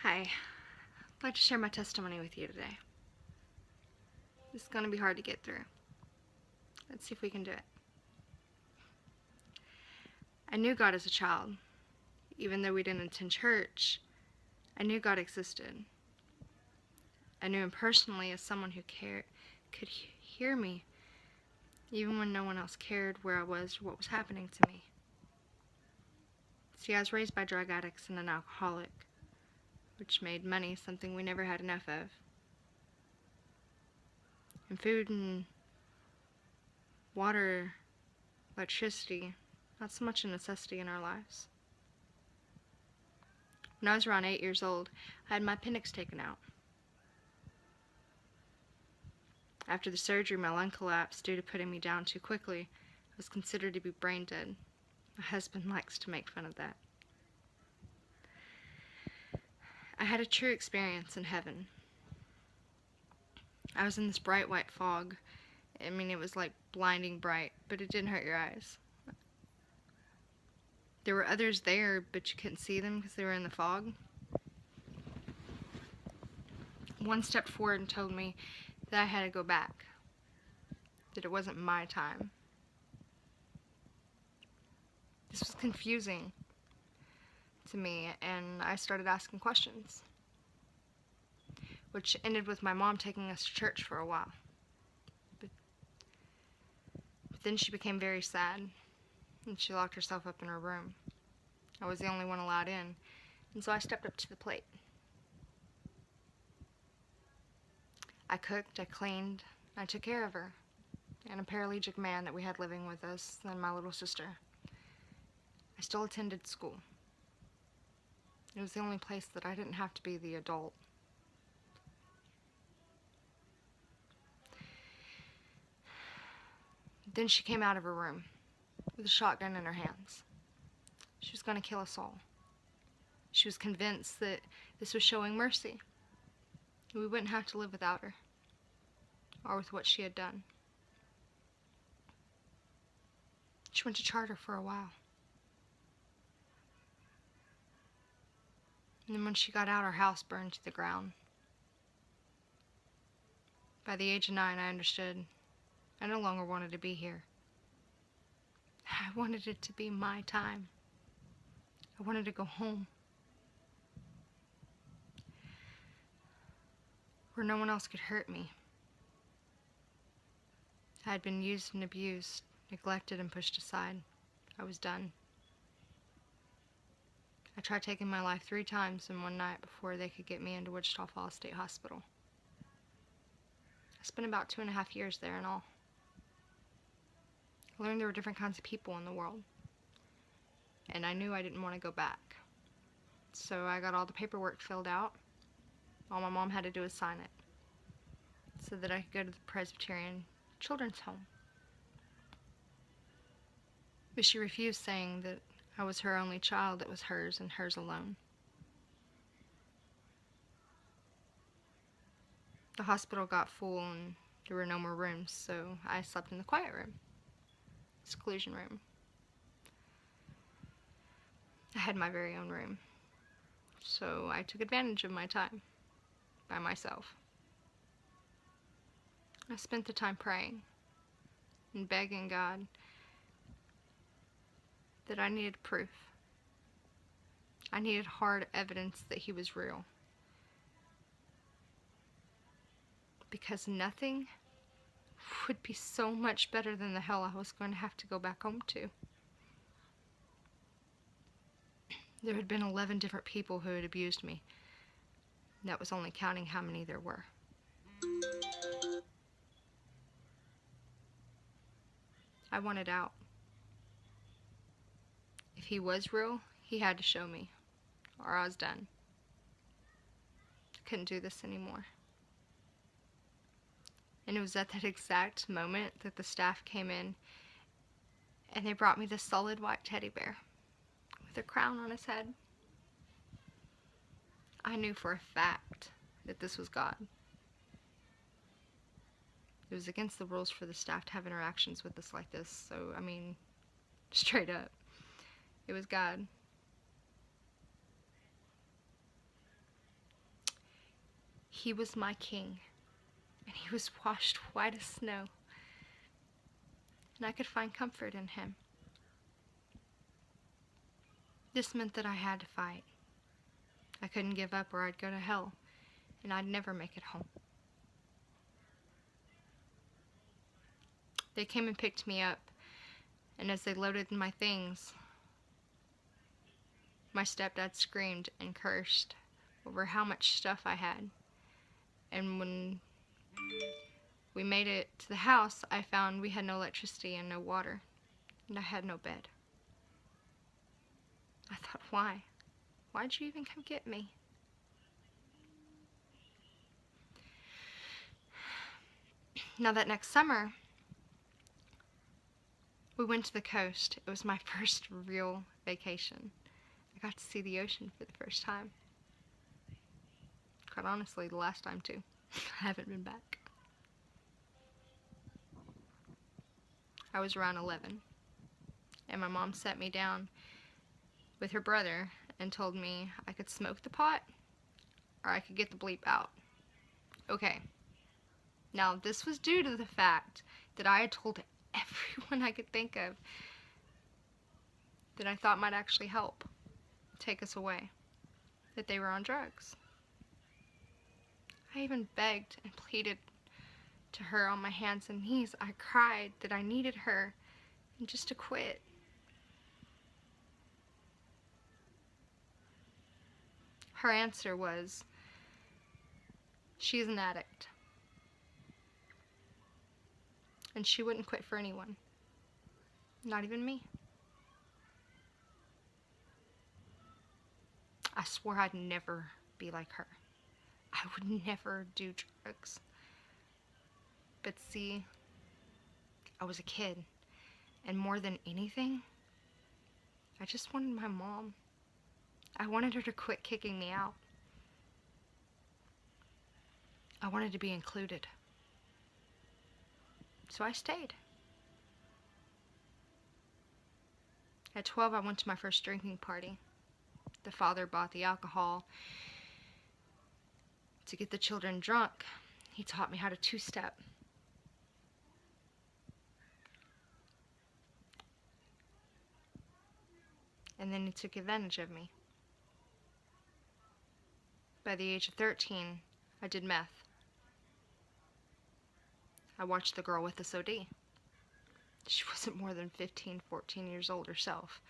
Hi, I'd like to share my testimony with you today. This is going to be hard to get through. Let's see if we can do it. I knew God as a child. Even though we didn't attend church, I knew God existed. I knew Him personally as someone who could hear me, even when no one else cared where I was or what was happening to me. See, I was raised by drug addicts and an alcoholic, which made money something we never had enough of. And food and water, electricity, not so much a necessity in our lives. When I was around 8 years old, I had my appendix taken out. After the surgery, my lung collapsed due to putting me down too quickly. I was considered to be brain dead. My husband likes to make fun of that. I had a true experience in heaven. I was in this bright white fog. It was like blinding bright, but it didn't hurt your eyes. There were others there, but you couldn't see them because they were in the fog. One stepped forward and told me that I had to go back, that it wasn't my time. This was confusing to me, and I started asking questions, which ended with my mom taking us to church for a while. But then she became very sad, and she locked herself up in her room. I was the only one allowed in, and so I stepped up to the plate. I cooked, I cleaned, I took care of her, and a paraplegic man that we had living with us, and my little sister. I still attended school. It was the only place that I didn't have to be the adult. Then she came out of her room with a shotgun in her hands. She was going to kill us all. She was convinced that this was showing mercy. We wouldn't have to live without her, or with what she had done. She went to charter for a while. And then when she got out, our house burned to the ground. By the age of 9, I understood I no longer wanted to be here. I wanted it to be my time. I wanted to go home, where no one else could hurt me. I had been used and abused, neglected and pushed aside. I was done. I tried taking my life 3 times in one night before they could get me into Wichita Falls State Hospital. I spent about 2.5 years there in all. I learned there were different kinds of people in the world, and I knew I didn't want to go back. So I got all the paperwork filled out. All my mom had to do was sign it, so that I could go to the Presbyterian Children's Home. But she refused, saying that I was her only child that was hers and hers alone. The hospital got full and there were no more rooms, so I slept in the quiet room, seclusion room. I had my very own room, so I took advantage of my time by myself. I spent the time praying and begging God that I needed proof. I needed hard evidence that He was real. Because nothing would be so much better than the hell I was going to have to go back home to. There had been 11 different people who had abused me. That was only counting how many there were. I wanted out. If He was real, He had to show me, or I was done. I couldn't do this anymore. And it was at that exact moment that the staff came in and they brought me this solid white teddy bear with a crown on his head. I knew for a fact that this was God. It was against the rules for the staff to have interactions with us like this, so, straight up, it was God. He was my king, and he was washed white as snow, and I could find comfort in him. This meant that I had to fight. I couldn't give up or I'd go to hell, and I'd never make it home. They came and picked me up, and as they loaded my things, my stepdad screamed and cursed over how much stuff I had. And when we made it to the house, I found we had no electricity and no water, and I had no bed. I thought, why? Why'd you even come get me? Now that next summer, we went to the coast. It was my first real vacation. I got to see the ocean for the first time. Quite honestly, the last time too. I haven't been back. I was around 11, and my mom sat me down with her brother and told me I could smoke the pot or I could get the bleep out. Okay. Now, this was due to the fact that I had told everyone I could think of that I thought might actually help take us away, that they were on drugs. I even begged and pleaded to her on my hands and knees. I cried that I needed her and just to quit. Her answer was, she's an addict, and she wouldn't quit for anyone, not even me. I swore I'd never be like her. I would never do drugs. But see, I was a kid, and more than anything, I just wanted my mom. I wanted her to quit kicking me out. I wanted to be included. So I stayed. At 12, I went to my first drinking party. The father bought the alcohol to get the children drunk. He taught me how to two-step. And then he took advantage of me. By the age of 13, I did meth. I watched the girl with the SOD. She wasn't more than 15, 14 years old herself.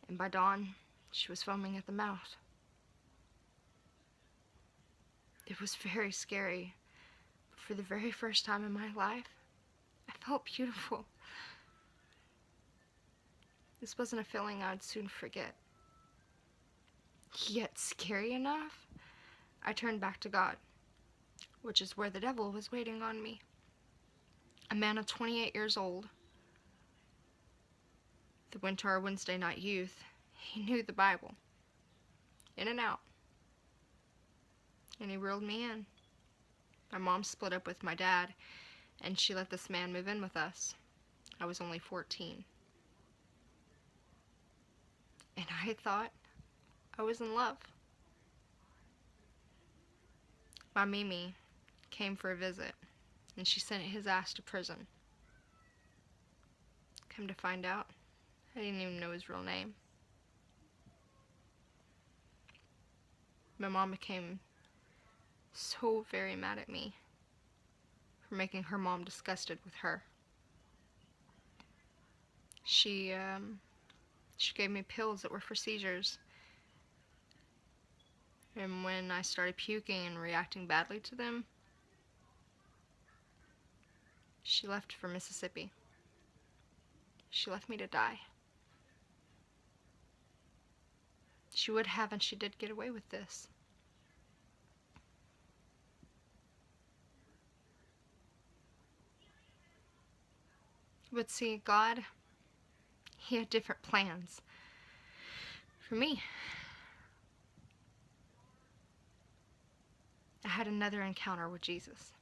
And by dawn, she was foaming at the mouth. It was very scary. But for the very first time in my life, I felt beautiful. This wasn't a feeling I'd soon forget. Yet scary enough, I turned back to God, which is where the devil was waiting on me. A man of 28 years old, that went to our Wednesday night youth. He knew the Bible, in and out, and he reeled me in. My mom split up with my dad, and she let this man move in with us. I was only 14. And I thought I was in love. My Mimi came for a visit, and she sent his ass to prison. Come to find out, I didn't even know his real name. My mom became so very mad at me for making her mom disgusted with her. She gave me pills that were for seizures. And when I started puking and reacting badly to them, she left for Mississippi. She left me to die. She would have, and she did get away with this. But see, God, He had different plans for me. I had another encounter with Jesus.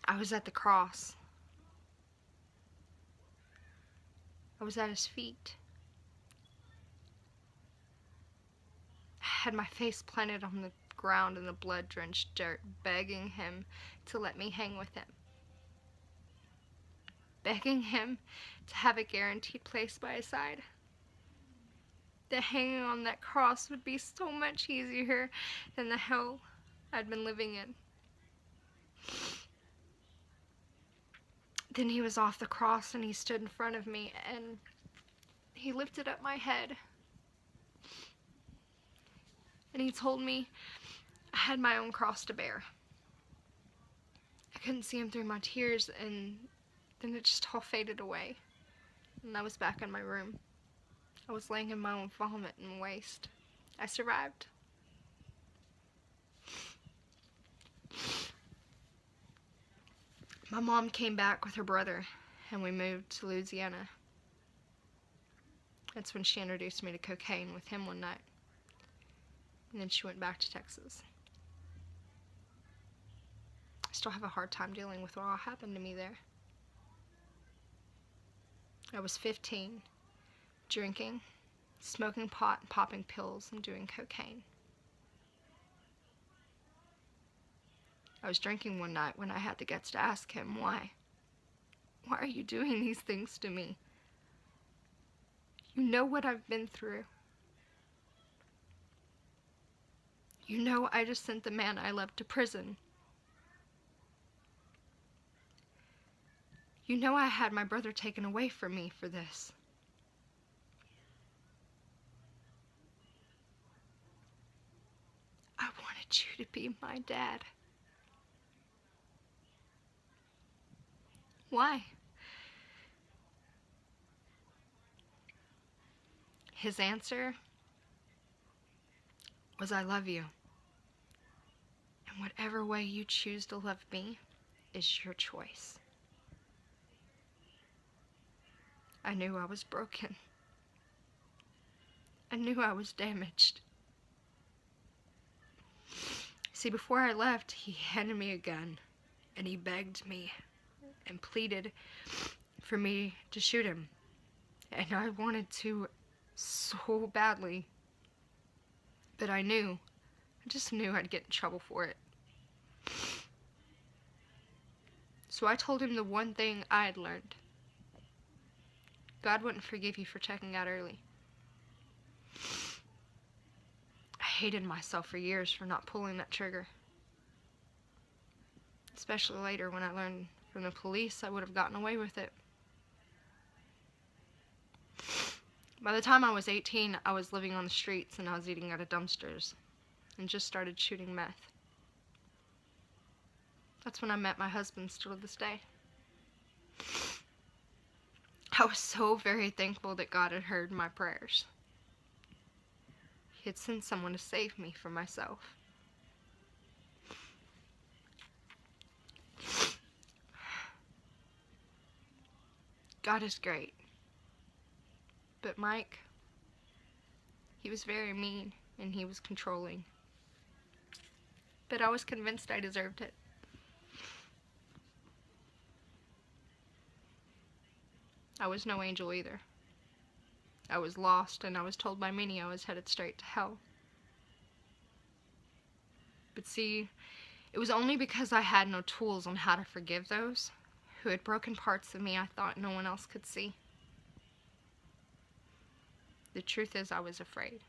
I was at the cross. I was at His feet. I had my face planted on the ground in the blood-drenched dirt, begging him to let me hang with him. Begging him to have a guaranteed place by his side. That hanging on that cross would be so much easier than the hell I'd been living in. Then he was off the cross and he stood in front of me and he lifted up my head. And he told me I had my own cross to bear. I couldn't see him through my tears, and then it just all faded away. And I was back in my room. I was laying in my own vomit and waste. I survived. My mom came back with her brother, and we moved to Louisiana. That's when she introduced me to cocaine with him one night. And then she went back to Texas. I still have a hard time dealing with what all happened to me there. I was 15, drinking, smoking pot, popping pills, and doing cocaine. I was drinking one night when I had the guts to ask him, why? Why are you doing these things to me? You know what I've been through. You know I just sent the man I loved to prison. You know I had my brother taken away from me for this. I wanted you to be my dad. Why? His answer was, I love you. And whatever way you choose to love me is your choice. I knew I was broken. I knew I was damaged. See, before I left, he handed me a gun, and he begged me and pleaded for me to shoot him. And I wanted to so badly, but I just knew I'd get in trouble for it. So I told him the one thing I had learned. God wouldn't forgive you for checking out early. I hated myself for years for not pulling that trigger. Especially later when I learned from the police I would have gotten away with it. By the time I was 18, I was living on the streets and I was eating out of dumpsters and just started shooting meth. That's when I met my husband, still to this day. I was so very thankful that God had heard my prayers. He had sent someone to save me from myself. God is great. But Mike, he was very mean and he was controlling. But I was convinced I deserved it. I was no angel either. I was lost, and I was told by many I was headed straight to hell. But see, it was only because I had no tools on how to forgive those who had broken parts of me I thought no one else could see. The truth is, I was afraid.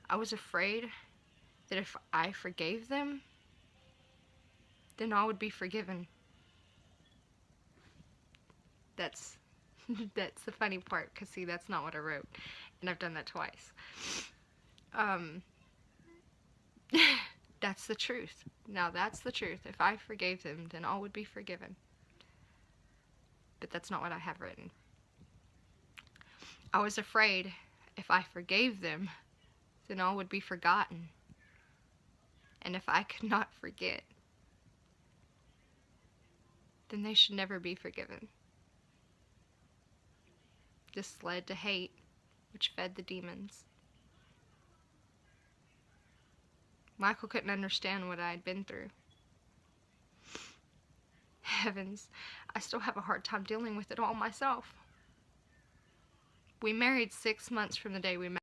I was afraid that if I forgave them, then all would be forgiven. That's the funny part, because see, that's not what I wrote, and I've done that twice. That's the truth. Now that's the truth. If I forgave them, then all would be forgiven. But that's not what I have written. I was afraid if I forgave them, then all would be forgotten. And if I could not forget, then they should never be forgiven. This led to hate, which fed the demons. Michael couldn't understand what I had been through. Heavens, I still have a hard time dealing with it all myself. We married 6 months from the day we met.